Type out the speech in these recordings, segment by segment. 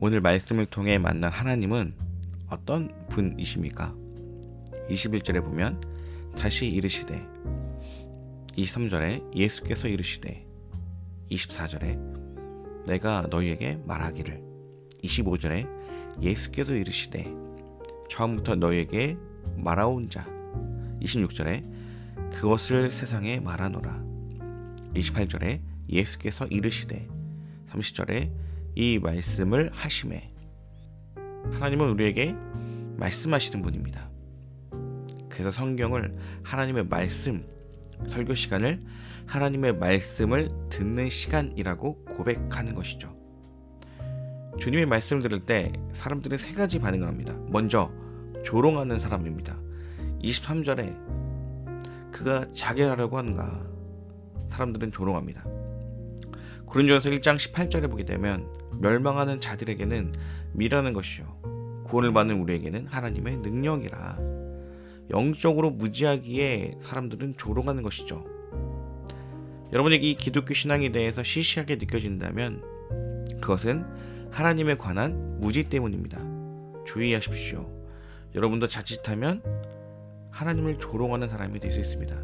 오늘 말씀을 통해 만난 하나님은 어떤 분이십니까? 21절에 보면 다시 이르시되, 23절에 예수께서 이르시되, 24절에 내가 너희에게 말하기를, 25절에 예수께서 이르시되 처음부터 너희에게 말하온 자, 26절에 그것을 세상에 말하노라, 28절에 예수께서 이르시되, 30절에 이 말씀을 하시매. 하나님은 우리에게 말씀하시는 분입니다. 그래서 성경을 하나님의 말씀, 설교 시간을 하나님의 말씀을 듣는 시간이라고 고백하는 것이죠. 주님의 말씀을 들을 때 사람들은 세 가지 반응을 합니다. 먼저 조롱하는 사람입니다. 23절에 그가 자결하려고 하는가, 사람들은 조롱합니다. 고린도전서 1장 18절에 보게 되면 멸망하는 자들에게는 미라는 것이요 구원을 받는 우리에게는 하나님의 능력이라. 영적으로 무지하기에 사람들은 조롱하는 것이죠. 여러분에게 이 기독교 신앙에 대해서 시시하게 느껴진다면 그것은 하나님에 관한 무지 때문입니다. 주의하십시오. 여러분도 자칫하면 하나님을 조롱하는 사람이 될 수 있습니다.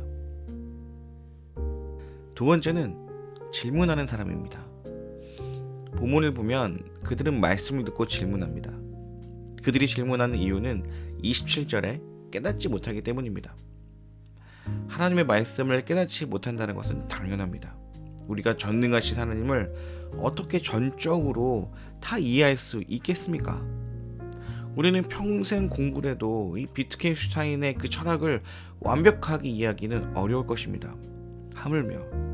두 번째는 질문하는 사람입니다. 본문을 보면 그들은 말씀을 듣고 질문합니다. 그들이 질문하는 이유는 27절에 깨닫지 못하기 때문입니다. 하나님의 말씀을 깨닫지 못한다는 것은 당연합니다. 우리가 전능하신 하나님을 어떻게 전적으로 다 이해할 수 있겠습니까? 우리는 평생 공부를 해도 이 비트겐슈타인의 그 철학을 완벽하게 이해하기는 어려울 것입니다. 하물며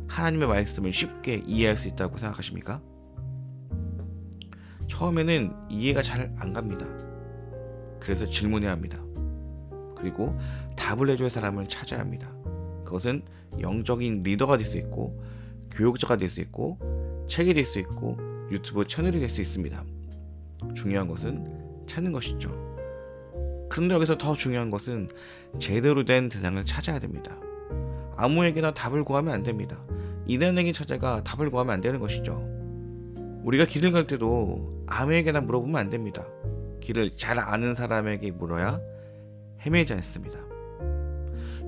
하나님의 말씀을 쉽게 이해할 수 있다고 생각하십니까? 처음에는 이해가 잘 안 갑니다. 그래서 질문해야 합니다. 그리고 답을 해줄 사람을 찾아야 합니다. 그것은 영적인 리더가 될 수 있고, 교육자가 될 수 있고, 책이 될 수 있고, 유튜브 채널이 될 수 있습니다. 중요한 것은 찾는 것이죠. 그런데 여기서 더 중요한 것은 제대로 된 대상을 찾아야 됩니다. 아무에게나 답을 구하면 안 됩니다. 이단에게 찾아가 답을 구하면 안 되는 것이죠. 우리가 길을 갈 때도 아무에게나 물어보면 안 됩니다. 길을 잘 아는 사람에게 물어야 헤매지 않습니다.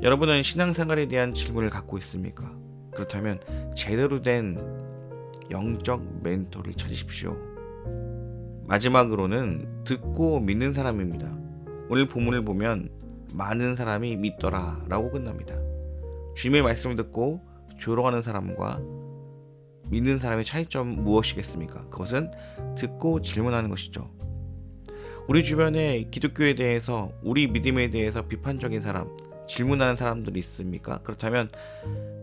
여러분은 신앙생활에 대한 질문을 갖고 있습니까? 그렇다면 제대로 된 영적 멘토를 찾으십시오. 마지막으로는 듣고 믿는 사람입니다. 오늘 본문을 보면 많은 사람이 믿더라 라고 끝납니다. 주님의 말씀을 듣고 조롱하는 사람과 믿는 사람의 차이점은 무엇이겠습니까? 그것은 듣고 질문하는 것이죠. 우리 주변에 기독교에 대해서, 우리 믿음에 대해서 비판적인 사람, 질문하는 사람들이 있습니까? 그렇다면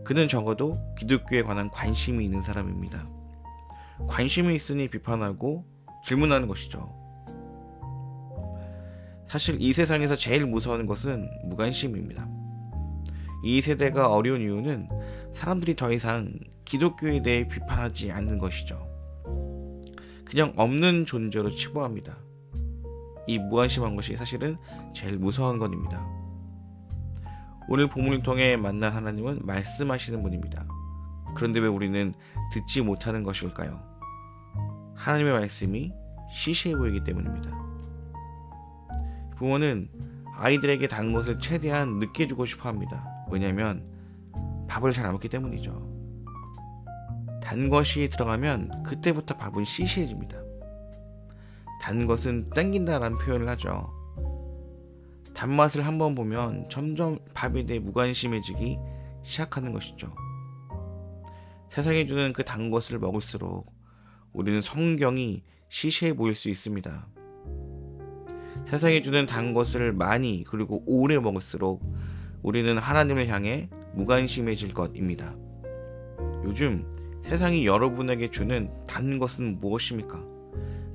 그는 적어도 기독교에 관한 관심이 있는 사람입니다. 관심이 있으니 비판하고 질문하는 것이죠. 사실 이 세상에서 제일 무서운 것은 무관심입니다. 이 세대가 어려운 이유는 사람들이 더 이상 기독교에 대해 비판하지 않는 것이죠. 그냥 없는 존재로 치부합니다. 이 무관심한 것이 사실은 제일 무서운 것입니다. 오늘 본문을 통해 만난 하나님은 말씀하시는 분입니다. 그런데 왜 우리는 듣지 못하는 것일까요? 하나님의 말씀이 시시해 보이기 때문입니다. 부모는 아이들에게 단 것을 최대한 늦게 주고 싶어 합니다. 왜냐하면 밥을 잘 안 먹기 때문이죠. 단 것이 들어가면 그때부터 밥은 시시해집니다. 단 것은 땡긴다라는 표현을 하죠. 단맛을 한번 보면 점점 밥에 대해 무관심해지기 시작하는 것이죠. 세상이 주는 그 단 것을 먹을수록 우리는 성경이 시시해 보일 수 있습니다. 세상이 주는 단 것을 많이 그리고 오래 먹을수록 우리는 하나님을 향해 무관심해질 것입니다. 요즘 세상이 여러분에게 주는 단 것은 무엇입니까?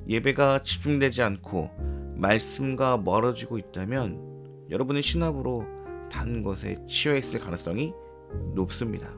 예배가 집중되지 않고 말씀과 멀어지고 있다면 여러분은 신압으로 단 것에 치여 있을 가능성이 높습니다.